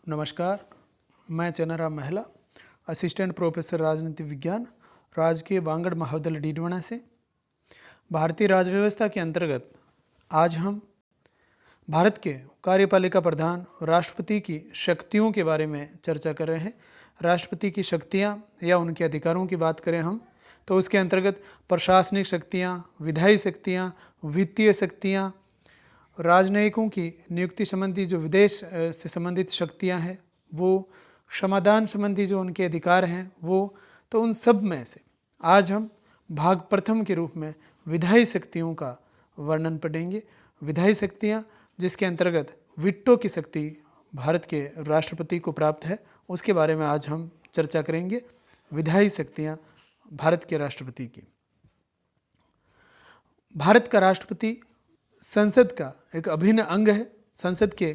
नमस्कार, मैं चेन्नराम महिला, असिस्टेंट प्रोफेसर राजनीति विज्ञान, राजकीय बांगड़ महाविद्यालय डीडवाना से। भारतीय राज्य व्यवस्था के अंतर्गत आज हम भारत के कार्यपालिका प्रधान राष्ट्रपति की शक्तियों के बारे में चर्चा कर रहे हैं। राष्ट्रपति की शक्तियां या उनके अधिकारों की बात करें हम तो उसके अंतर्गत प्रशासनिक शक्तियां, विधायी शक्तियां, वित्तीय शक्तियां, राजनयिकों की नियुक्ति संबंधी जो विदेश से संबंधित शक्तियां हैं वो, क्षमादान संबंधी जो उनके अधिकार हैं वो, तो उन सब में से आज हम भाग प्रथम के रूप में विधायी शक्तियों का वर्णन पढ़ेंगे। विधायी शक्तियां जिसके अंतर्गत वीटो की शक्ति भारत के राष्ट्रपति को प्राप्त है, उसके बारे में आज हम चर्चा करेंगे। विधायी शक्तियां भारत के राष्ट्रपति की। भारत का राष्ट्रपति संसद का एक अभिन्न अंग है। संसद के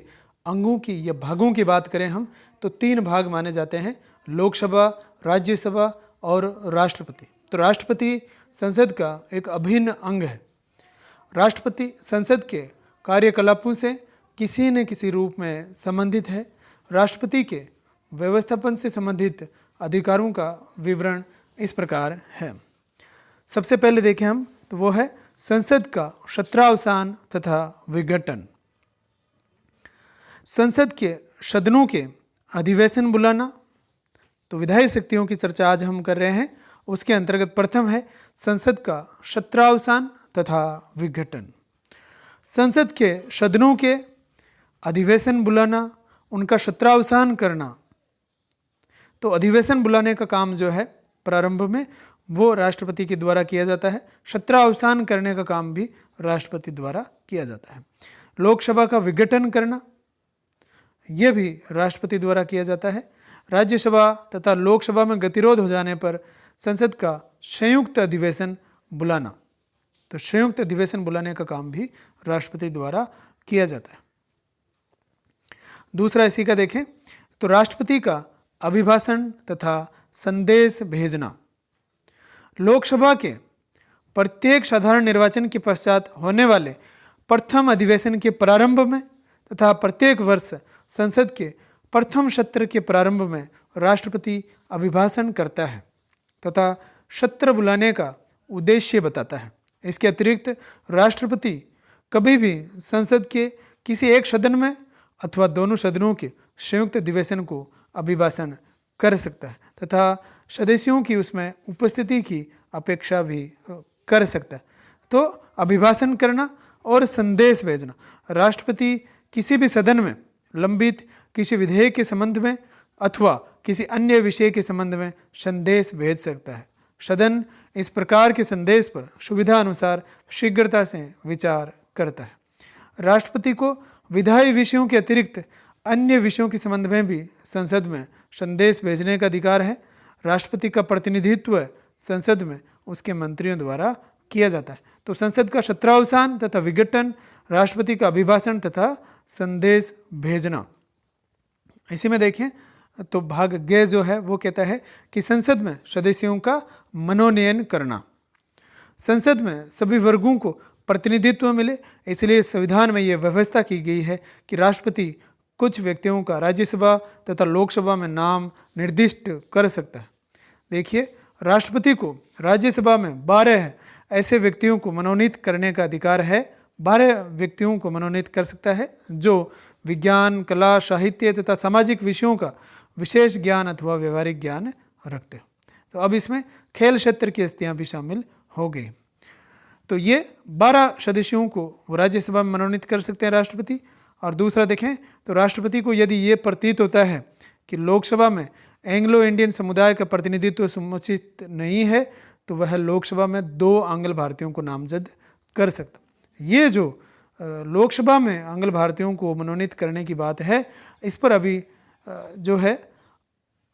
अंगों की या भागों की बात करें हम तो 3 भाग माने जाते हैं: लोकसभा, राज्यसभा और राष्ट्रपति। तो राष्ट्रपति संसद का एक अभिन्न अंग है। राष्ट्रपति संसद के कार्यकलापों से किसी न किसी रूप में संबंधित है। राष्ट्रपति के व्यवस्थापन से संबंधित अधिकारों का विवरण इस प्रकार है। सबसे पहले देखें हम तो वो है संसद का सत्रावसान तथा विघटन। संसद के सदनों के अधिवेशन बुलाना। तो विधायी शक्तियों की चर्चा आज हम कर रहे हैं। उसके अंतर्गत प्रथम है संसद का सत्रावसान तथा विघटन। संसद के सदनों के अधिवेशन बुलाना, उनका सत्रावसान करना। तो अधिवेशन बुलाने का काम जो है प्रारंभ में वो राष्ट्रपति के द्वारा किया जाता है। सत्रावसान करने का काम भी राष्ट्रपति द्वारा किया जाता है। लोकसभा का विघटन करना, यह भी राष्ट्रपति द्वारा किया जाता है। राज्यसभा तथा लोकसभा में गतिरोध हो जाने पर संसद का संयुक्त अधिवेशन बुलाना। तो संयुक्त अधिवेशन बुलाने का काम भी राष्ट्रपति द्वारा किया जाता है। दूसरा इसी का देखें तो राष्ट्रपति का अभिभाषण तथा संदेश भेजना। लोकसभा के प्रत्येक साधारण निर्वाचन के पश्चात होने वाले प्रथम अधिवेशन के प्रारंभ में तथा प्रत्येक वर्ष संसद के प्रथम सत्र के प्रारंभ में राष्ट्रपति अभिभाषण करता है तथा सत्र बुलाने का उद्देश्य बताता है। इसके अतिरिक्त राष्ट्रपति कभी भी संसद के किसी एक सदन में अथवा दोनों सदनों के संयुक्त अधिवेशन को अभिभाषण कर सकता है तथा सदस्यों की उसमें उपस्थिति की अपेक्षा भी कर सकता है। तो अभिभाषण करना और संदेश भेजना। राष्ट्रपति किसी भी सदन में लंबित किसी विधेयक के संबंध में अथवा किसी अन्य विषय के संबंध में संदेश भेज सकता है। सदन इस प्रकार के संदेश पर सुविधा अनुसार शीघ्रता से विचार करता है। राष्ट्रपति को विधायी विषयों के अतिरिक्त अन्य विषयों के संबंध में भी संसद में संदेश भेजने का अधिकार है। राष्ट्रपति का प्रतिनिधित्व संसद में उसके मंत्रियों द्वारा किया जाता है। तो संसद का सत्रावसान तथा विघटन, राष्ट्रपति का अभिभाषण तथा संदेश भेजना। इसी में देखें तो भाग ग जो है वो कहता है कि संसद में सदस्यों का मनोनयन करना। संसद में सभी वर्गों को प्रतिनिधित्व मिले, इसलिए संविधान में ये व्यवस्था की गई है कि राष्ट्रपति कुछ व्यक्तियों का राज्यसभा तथा लोकसभा में नाम निर्दिष्ट कर सकता है। देखिए, राष्ट्रपति को राज्यसभा में 12 ऐसे व्यक्तियों को मनोनीत करने का अधिकार है। 12 व्यक्तियों को मनोनीत कर सकता है जो विज्ञान, कला, साहित्य तथा सामाजिक विषयों का विशेष ज्ञान अथवा व्यवहारिक ज्ञान रखते हैं। तो अब इसमें खेल क्षेत्र की हस्तियाँ भी शामिल हो गई। तो ये 12 सदस्यों को राज्यसभा में मनोनीत कर सकते हैं राष्ट्रपति। और दूसरा देखें तो राष्ट्रपति को यदि ये प्रतीत होता है कि लोकसभा में एंग्लो इंडियन समुदाय का प्रतिनिधित्व समुचित नहीं है तो वह लोकसभा में 2 आंग्ल भारतीयों को नामजद कर सकता। ये जो लोकसभा में आंग्ल भारतीयों को मनोनीत करने की बात है, इस पर अभी जो है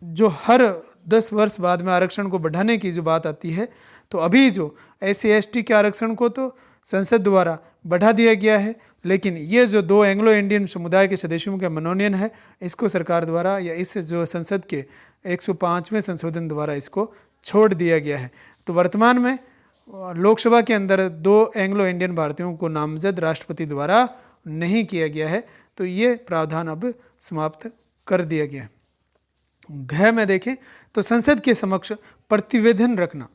जो हर 10 वर्ष बाद में आरक्षण को बढ़ाने की जो बात आती है, तो अभी जो SC/ST के आरक्षण को तो संसद द्वारा बढ़ा दिया गया है, लेकिन ये जो 2 एंग्लो इंडियन समुदाय के सदस्यों का मनोनयन है, इसको सरकार द्वारा या इस जो संसद के 105वें संशोधन द्वारा इसको छोड़ दिया गया है। तो वर्तमान में लोकसभा के अंदर 2 एंग्लो इंडियन भारतीयों को नामजद राष्ट्रपति द्वारा नहीं किया गया है। तो ये प्रावधान अब समाप्त कर दिया गया है। घ में देखें तो संसद के समक्ष प्रतिवेदन रखना।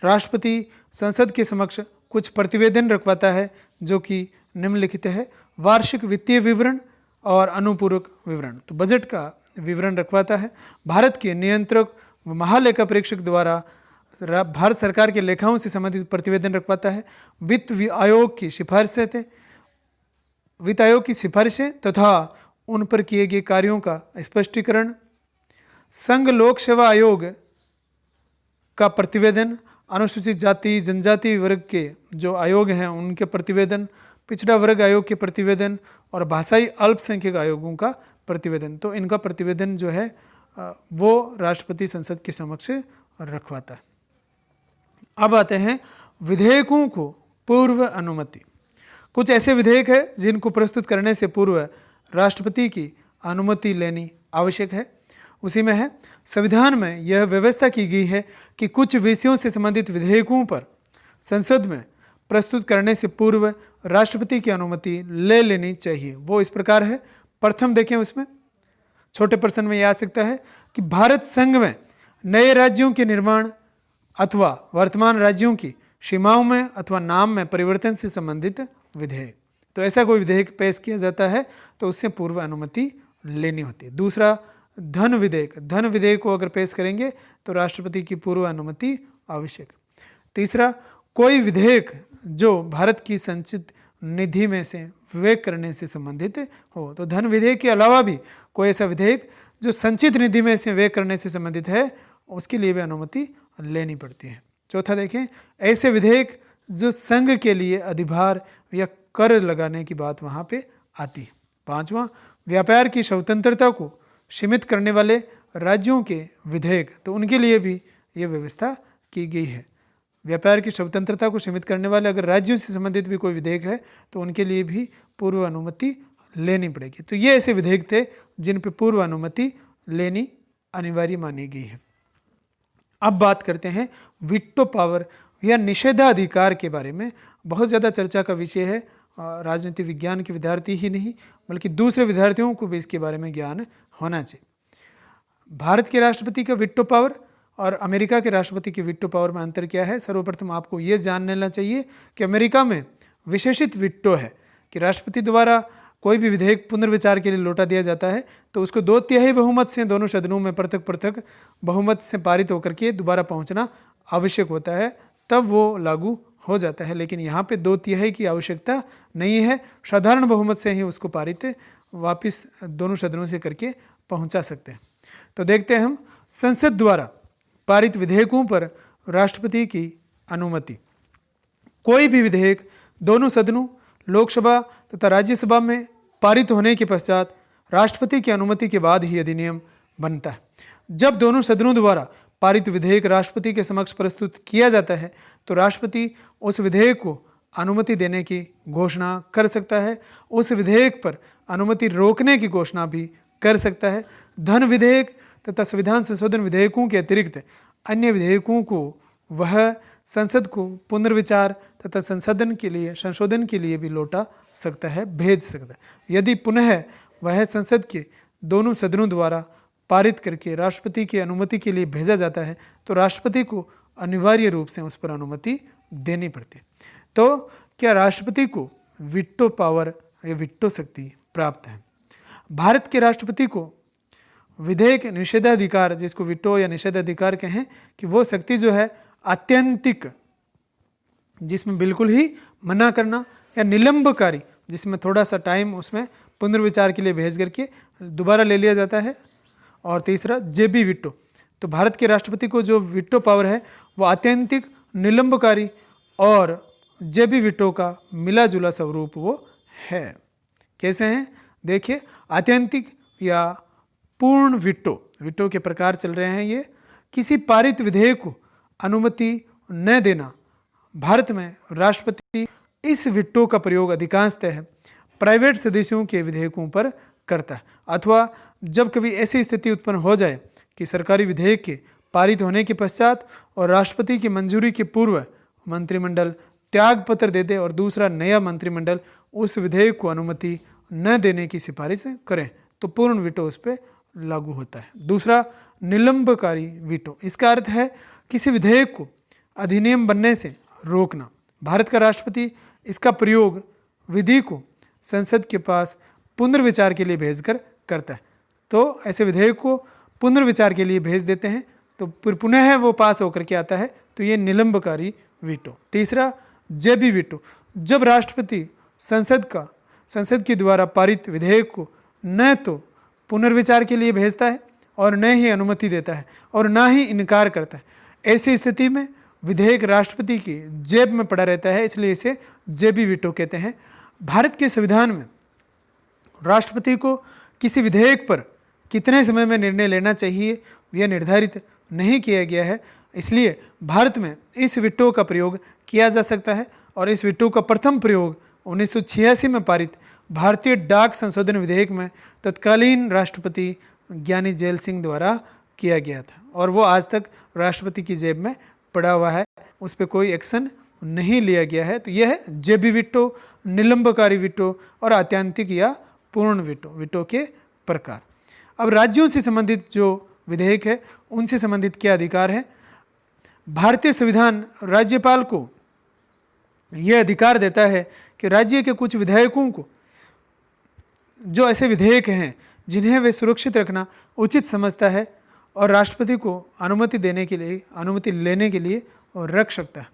राष्ट्रपति संसद के समक्ष कुछ प्रतिवेदन रखवाता है जो कि निम्नलिखित है: वार्षिक वित्तीय विवरण और अनुपूरक विवरण। तो बजट का विवरण रखवाता है। भारत के नियंत्रक व महालेखा परीक्षक द्वारा भारत सरकार के लेखाओं से संबंधित प्रतिवेदन रखवाता है। वित्त आयोग की सिफारिशें तथा उन पर किए गए कार्यों का स्पष्टीकरण। संघ लोक सेवा आयोग का प्रतिवेदन, अनुसूचित जाति जनजाति वर्ग के जो आयोग हैं उनके प्रतिवेदन, पिछड़ा वर्ग आयोग के प्रतिवेदन और भाषाई अल्पसंख्यक आयोगों का प्रतिवेदन। तो इनका प्रतिवेदन जो है वो राष्ट्रपति संसद के समक्ष रखवाता है। अब आते हैं विधेयकों को पूर्व अनुमति। कुछ ऐसे विधेयक है जिनको प्रस्तुत करने से पूर्व राष्ट्रपति की अनुमति लेनी आवश्यक है। उसी में है, संविधान में यह व्यवस्था की गई है कि कुछ विषयों से संबंधित विधेयकों पर संसद में प्रस्तुत करने से पूर्व राष्ट्रपति की अनुमति ले लेनी चाहिए। वो इस प्रकार है। प्रथम देखें, उसमें छोटे प्रश्न में यह आ सकता है कि भारत संघ में नए राज्यों के निर्माण अथवा वर्तमान राज्यों की सीमाओं में अथवा नाम में परिवर्तन से संबंधित विधेयक। तो ऐसा कोई विधेयक पेश किया जाता है तो उससे पूर्व अनुमति लेनी होती है। दूसरा, धन विधेयक को अगर पेश करेंगे तो राष्ट्रपति की पूर्व अनुमति आवश्यक। तीसरा, कोई विधेयक जो भारत की संचित निधि में से व्यय करने से संबंधित हो। तो धन विधेयक के अलावा भी कोई ऐसा विधेयक जो संचित निधि में से व्यय करने से संबंधित है उसके लिए भी अनुमति लेनी पड़ती है। चौथा देखें, ऐसे विधेयक जो संघ के लिए अधिभार या कर लगाने की बात वहाँ पे आती है। पांचवा, व्यापार की स्वतंत्रता को सीमित करने वाले राज्यों के विधेयक, तो उनके लिए भी ये व्यवस्था की गई है। व्यापार की स्वतंत्रता को सीमित करने वाले अगर राज्यों से संबंधित भी कोई विधेयक है तो उनके लिए भी पूर्व अनुमति लेनी पड़ेगी। तो ये ऐसे विधेयक थे जिन पर पूर्व अनुमति लेनी अनिवार्य मानी गई है। अब बात करते हैं वीटो पावर या निषेधाधिकार के बारे में। बहुत ज़्यादा चर्चा का विषय है। राजनीति विज्ञान के विद्यार्थी ही नहीं बल्कि दूसरे विद्यार्थियों को भी इसके बारे में ज्ञान होना चाहिए। भारत के राष्ट्रपति का वीटो पावर और अमेरिका के राष्ट्रपति के वीटो पावर में अंतर क्या है? सर्वप्रथम आपको ये जान लेना चाहिए कि अमेरिका में विशेषित वीटो है कि राष्ट्रपति द्वारा कोई भी विधेयक पुनर्विचार के लिए लौटा दिया जाता है तो उसको 2/3 बहुमत से दोनों सदनों में पृथक बहुमत से पारित होकर के दोबारा पहुंचना आवश्यक होता है, तब वो लागू हो जाता है। लेकिन यहाँ पे 2/3 की आवश्यकता नहीं है, साधारण बहुमत से ही उसको पारित वापस दोनों सदनों से करके पहुंचा सकते हैं। तो देखते हैं हम संसद द्वारा पारित विधेयकों पर राष्ट्रपति की अनुमति। कोई भी विधेयक दोनों सदनों लोकसभा तथा राज्यसभा में पारित होने के पश्चात राष्ट्रपति की अनुमति के बाद ही अधिनियम बनता है। जब दोनों सदनों द्वारा पारित विधेयक राष्ट्रपति के समक्ष प्रस्तुत किया जाता है तो राष्ट्रपति उस विधेयक को अनुमति देने की घोषणा कर सकता है, उस विधेयक पर अनुमति रोकने की घोषणा भी कर सकता है। धन विधेयक तथा संविधान संशोधन विधेयकों के अतिरिक्त अन्य विधेयकों को वह संसद को पुनर्विचार तथा संशोधन के लिए भी लौटा सकता है, भेज सकता है। यदि पुनः वह संसद के दोनों सदनों द्वारा पारित करके राष्ट्रपति की अनुमति के लिए भेजा जाता है तो राष्ट्रपति को अनिवार्य रूप से उस पर अनुमति देनी पड़ती है। तो क्या राष्ट्रपति को वीटो पावर या वीटो शक्ति प्राप्त है? भारत के राष्ट्रपति को विधेयक निषेधाधिकार, जिसको वीटो या निषेधाधिकार कहें, कि वो शक्ति जो है आत्यंतिक, जिसमें बिल्कुल ही मना करना, या निलंबकारी, जिसमें थोड़ा सा टाइम उसमें पुनर्विचार के लिए भेज करके दोबारा ले लिया जाता है, और तीसरा जेबी वीटो। तो भारत के राष्ट्रपति को जो वीटो पावर है वो आत्यंतिक, निलंबकारी और जेबी वीटो का मिला जुला स्वरूप वो है। कैसे हैं? देखिए, आत्यंतिक या पूर्ण वीटो के प्रकार चल रहे हैं ये। किसी पारित विधेयक को अनुमति न देना। भारत में राष्ट्रपति इस वीटो का प्रयोग अधिकांशतः प्राइवेट सदस्यों के विधेयकों पर करता है, अथवा जब कभी ऐसी स्थिति उत्पन्न हो जाए कि सरकारी विधेयक के पारित होने के पश्चात और राष्ट्रपति की मंजूरी के पूर्व मंत्रिमंडल त्याग पत्र दे दे और दूसरा नया मंत्रिमंडल उस विधेयक को अनुमति न देने की सिफारिश करें तो पूर्ण वीटो उस पर लागू होता है। दूसरा, निलंबकारी वीटो, इसका अर्थ है किसी विधेयक को अधिनियम बनने से रोकना। भारत का राष्ट्रपति इसका प्रयोग विधि को संसद के पास पुनर्विचार के लिए भेजकर करता है। तो ऐसे विधेयक को पुनर्विचार के लिए भेज देते हैं तो फिर पुनः वो पास होकर के आता है, तो ये निलंबकारी वीटो। तीसरा, जेबी वीटो, जब राष्ट्रपति संसद के द्वारा पारित विधेयक को न तो पुनर्विचार के लिए भेजता है और न ही अनुमति देता है और न ही इनकार करता है। ऐसी स्थिति में विधेयक राष्ट्रपति की जेब में पड़ा रहता है, इसलिए इसे जेबी वीटो कहते हैं। भारत के संविधान में राष्ट्रपति को किसी विधेयक पर कितने समय में निर्णय लेना चाहिए यह निर्धारित नहीं किया गया है, इसलिए भारत में इस वीटो का प्रयोग किया जा सकता है और इस वीटो का प्रथम प्रयोग 1986 में पारित भारतीय डाक संशोधन विधेयक में तत्कालीन राष्ट्रपति ज्ञानी जेल सिंह द्वारा किया गया था और वो आज तक राष्ट्रपति की जेब में पड़ा हुआ है, उस पर कोई एक्शन नहीं लिया गया है। तो यह है जेबी वीटो, निलंबकारी वीटो और आत्यांतिक या पूर्ण वीटो के प्रकार। अब राज्यों से संबंधित जो विधेयक है उनसे संबंधित क्या अधिकार है। भारतीय संविधान राज्यपाल को यह अधिकार देता है कि राज्य के कुछ विधेयकों को, जो ऐसे विधेयक हैं जिन्हें वे सुरक्षित रखना उचित समझता है, और राष्ट्रपति को अनुमति लेने के लिए और रख सकता है।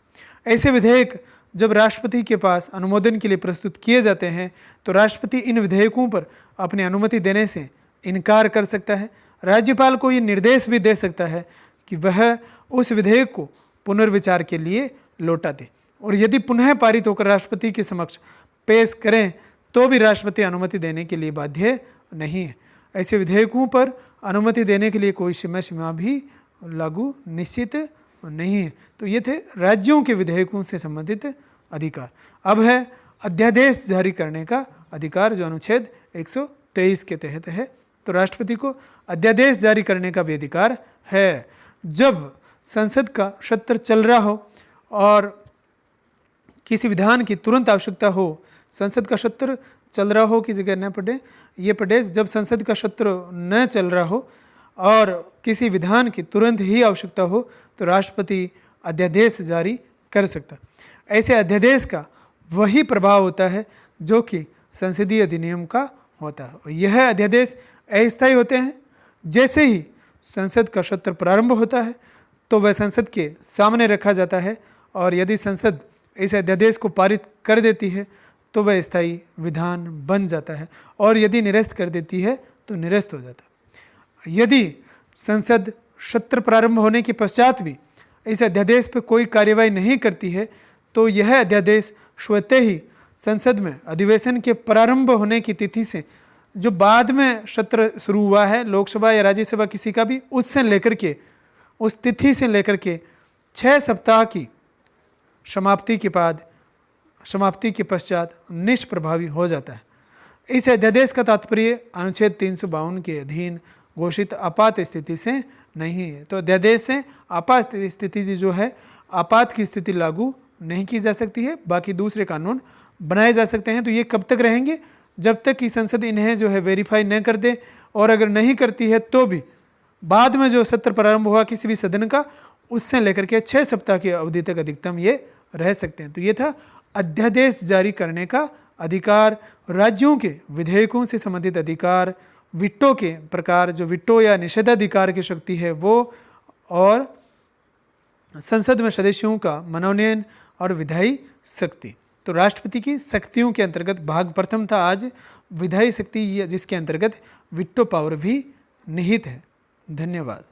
ऐसे विधेयक जब राष्ट्रपति के पास अनुमोदन के लिए प्रस्तुत किए जाते हैं तो राष्ट्रपति इन विधेयकों पर अपनी अनुमति देने से इनकार कर सकता है। राज्यपाल को ये निर्देश भी दे सकता है कि वह उस विधेयक को पुनर्विचार के लिए लौटा दे, और यदि पुनः पारित होकर राष्ट्रपति के समक्ष पेश करें तो भी राष्ट्रपति अनुमति देने के लिए बाध्य नहीं है। ऐसे विधेयकों पर अनुमति देने के लिए कोई समय सीमा भी लागू निश्चित नहीं है। तो ये थे राज्यों के विधेयकों से संबंधित अधिकार। अब है अध्यादेश जारी करने का अधिकार, जो अनुच्छेद 123 के तहत है। तो राष्ट्रपति को अध्यादेश जारी करने का भी अधिकार है। जब संसद का सत्र चल रहा हो और किसी विधान की तुरंत आवश्यकता हो, संसद का सत्र चल रहा हो की जगह न पढ़े, ये पढ़े, जब संसद का सत्र न चल रहा हो और किसी विधान की तुरंत ही आवश्यकता हो तो राष्ट्रपति अध्यादेश जारी कर सकता है। ऐसे अध्यादेश का वही प्रभाव होता है जो कि संसदीय अधिनियम का होता है। यह अध्यादेश अस्थायी होते हैं। जैसे ही संसद का सत्र प्रारंभ होता है तो वह संसद के सामने रखा जाता है, और यदि संसद इस अध्यादेश को पारित कर देती है तो वह स्थायी विधान बन जाता है, और यदि निरस्त कर देती है तो निरस्त हो जाता है। यदि संसद सत्र प्रारंभ होने के पश्चात भी इस अध्यादेश पर कोई कार्यवाही नहीं करती है तो यह अध्यादेश स्वतः ही संसद में अधिवेशन के प्रारंभ होने की तिथि से, जो बाद में सत्र शुरू हुआ है लोकसभा या राज्यसभा किसी का भी, उससे लेकर के, उस तिथि से लेकर के 6 सप्ताह की समाप्ति के पश्चात निष्प्रभावी हो जाता है। इस अध्यादेश का तात्पर्य अनुच्छेद 352 के अधीन घोषित आपात स्थिति से नहीं है। तो अध्यादेश से आपात स्थिति जो है, आपात की स्थिति लागू नहीं की जा सकती है, बाकी दूसरे कानून बनाए जा सकते हैं। तो ये कब तक रहेंगे? जब तक कि संसद इन्हें जो है वेरीफाई न कर दे, और अगर नहीं करती है तो भी बाद में जो सत्र प्रारंभ हुआ किसी भी सदन का, उससे लेकर के 6 सप्ताह की अवधि तक अधिकतम ये रह सकते हैं। तो ये था अध्यादेश जारी करने का अधिकार, राज्यों के विधेयकों से संबंधित अधिकार, वीटो के प्रकार, जो वीटो या निषेधाधिकार की शक्ति है वो, और संसद में सदस्यों का मनोनयन और विधायी शक्ति। तो राष्ट्रपति की शक्तियों के अंतर्गत भाग प्रथम था आज विधायी शक्ति, जिसके अंतर्गत वीटो पावर भी निहित है। धन्यवाद।